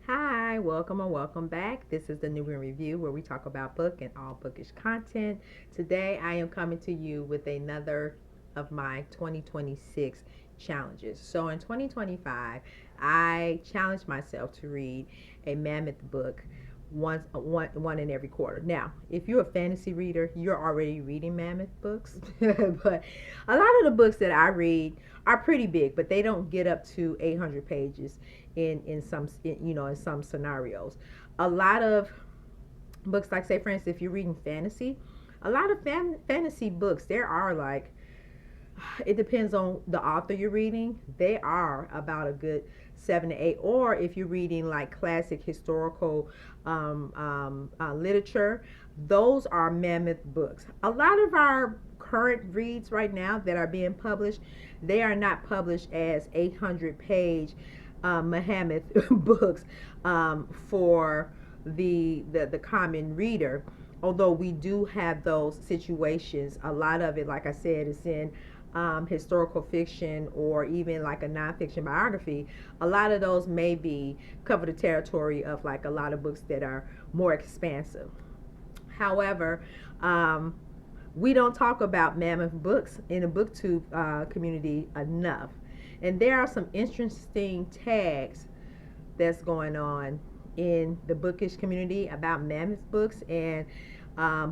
Hi, welcome and welcome back. This is the New in Review where we talk about book and all bookish content. Today I am coming to you with another of my 2026 challenges. So in 2025, I challenged myself to read a mammoth book one in every quarter. Now, if you're a fantasy reader, you're already reading mammoth books, but a lot of the books that I read are pretty big, but they don't get up to 800 pages in some scenarios. A lot of books, like say for instance, if you're reading fantasy, a lot of fantasy books there are like, it depends on the author you're reading, they are about a good 7 to 8. Or if you're reading like classic historical literature, those are mammoth books. A lot of our current reads right now that are being published, they are not published as 800 page mammoth books for the common reader. Although we do have those situations, a lot of it, like I said, is in historical fiction or even like a nonfiction biography. A lot of those may be cover the territory of like a lot of books that are more expansive. However, we don't talk about mammoth books in the booktube community enough. And there are some interesting tags that's going on in the bookish community about mammoth books and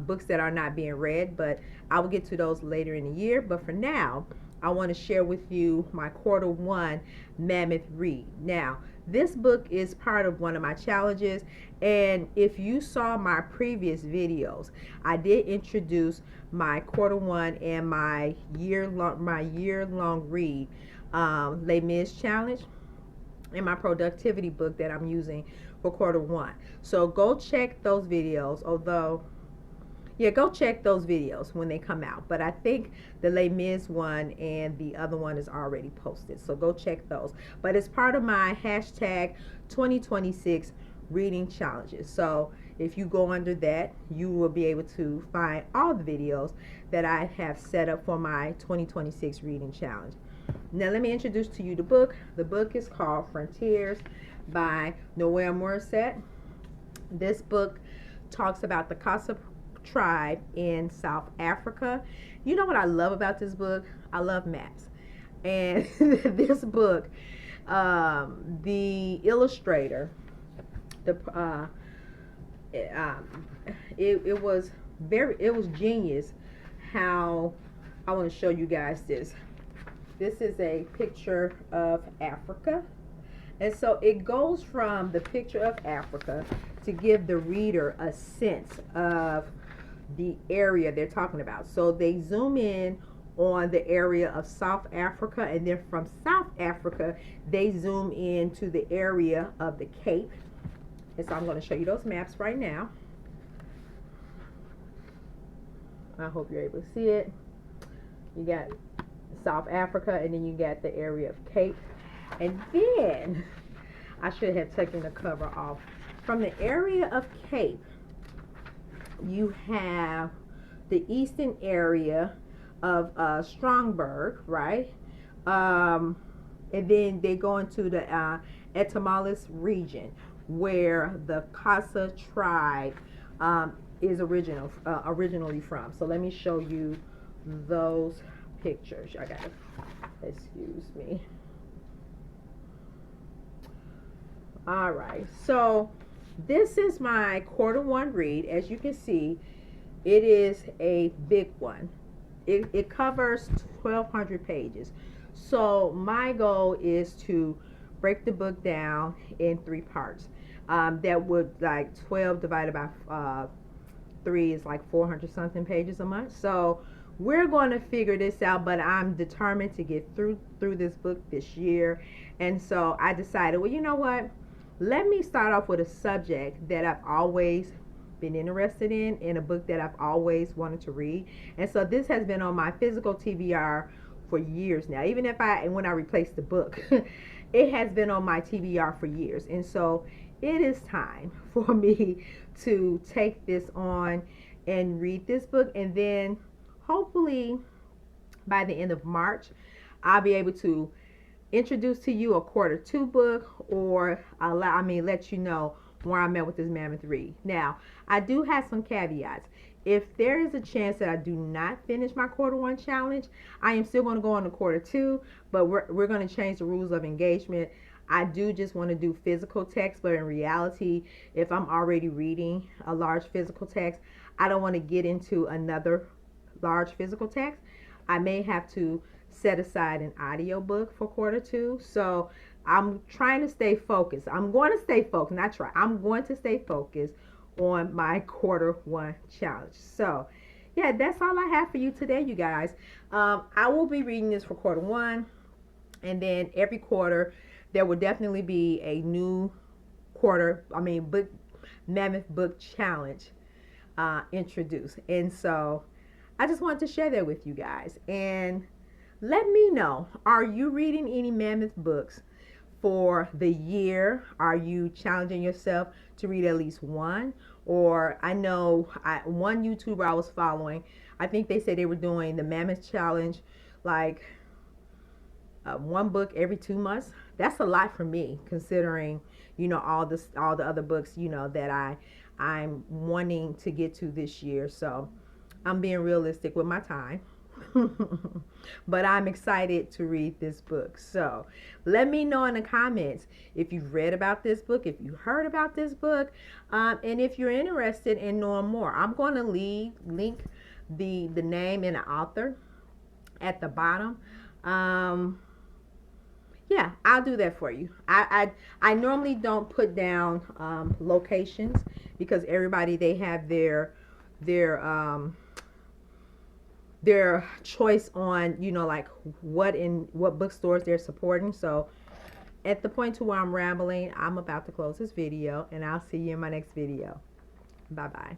books that are not being read, but I will get to those later in the year. But for now, I want to share with you my quarter 1 mammoth read. Now, this book is part of one of my challenges, and if you saw my previous videos, I did introduce my quarter 1 and my year long read, Les Mis challenge, and my productivity book that I'm using for quarter 1. So go check those videos. Although, yeah, go check those videos when they come out. But I think the Les Mis one and the other one is already posted. So go check those. But it's part of my hashtag 2026 reading challenges. So if you go under that, you will be able to find all the videos that I have set up for my 2026 reading challenge. Now let me introduce to you the book. The book is called Frontiers by Noel Morissette. This book talks about the Xhosa tribe in South Africa. You know what I love about this book? I love maps. And this book, the illustrator, the it was genius how. I want to show you guys this. This is a picture of Africa. And so it goes from the picture of Africa to give the reader a sense of the area they're talking about. So they zoom in on the area of South Africa, and then from South Africa, they zoom into the area of the Cape. And so I'm going to show you those maps right now. I hope you're able to see it. You got South Africa, and then you got the area of Cape. And then I should have taken the cover off. From the area of Cape, you have the eastern area of Strongburg, right? And then they go into the Etomalis region, where the Xhosa tribe is originally from. So let me show you those pictures. I gotta, excuse me. All right, so this is my quarter 1 read. As you can see, it is a big one. It covers 1,200 pages. So my goal is to break the book down in 3 parts. That would, like, 12 divided by 3 is like 400 something pages a month. So we're going to figure this out, but I'm determined to get through this book this year. And so I decided, well, you know what? Let me start off with a subject that I've always been interested in a book that I've always wanted to read. And so this has been on my physical TBR for years now. Even when I replaced the book, it has been on my TBR for years. And so it is time for me to take this on and read this book, and then hopefully by the end of March, I'll be able to introduce to you a quarter 2 book, or let you know where I'm at with this mammoth read. Now, I do have some caveats. If there is a chance that I do not finish my quarter 1 challenge, I am still going to go on to quarter 2, but we're going to change the rules of engagement. I do just want to do physical text, but in reality, if I'm already reading a large physical text, I don't want to get into another large physical text. I may have to set aside an audio book for quarter 2. So I'm trying to stay focused. I'm going to stay focused, not try. I'm going to stay focused on my quarter 1 challenge. So yeah, that's all I have for you today, you guys. I will be reading this for quarter 1, and then every quarter there will definitely be a new book, mammoth book challenge introduced. And so I just wanted to share that with you guys. And let me know, are you reading any mammoth books for the year? Are you challenging yourself to read at least one? Or I know one YouTuber I was following, I think they said they were doing the mammoth challenge like one book every 2 months. That's a lot for me, considering all the other books that I'm wanting to get to this year. So I'm being realistic with my time. But I'm excited to read this book. So let me know in the comments if you've read about this book, if you heard about this book, and if you're interested in knowing more. I'm going to link the name and the author at the bottom. Yeah, I'll do that for you. I normally don't put down locations, because everybody, they have their choice on like what bookstores they're supporting. So at the point to where I'm rambling, I'm about to close this video, and I'll see you in my next video. Bye bye.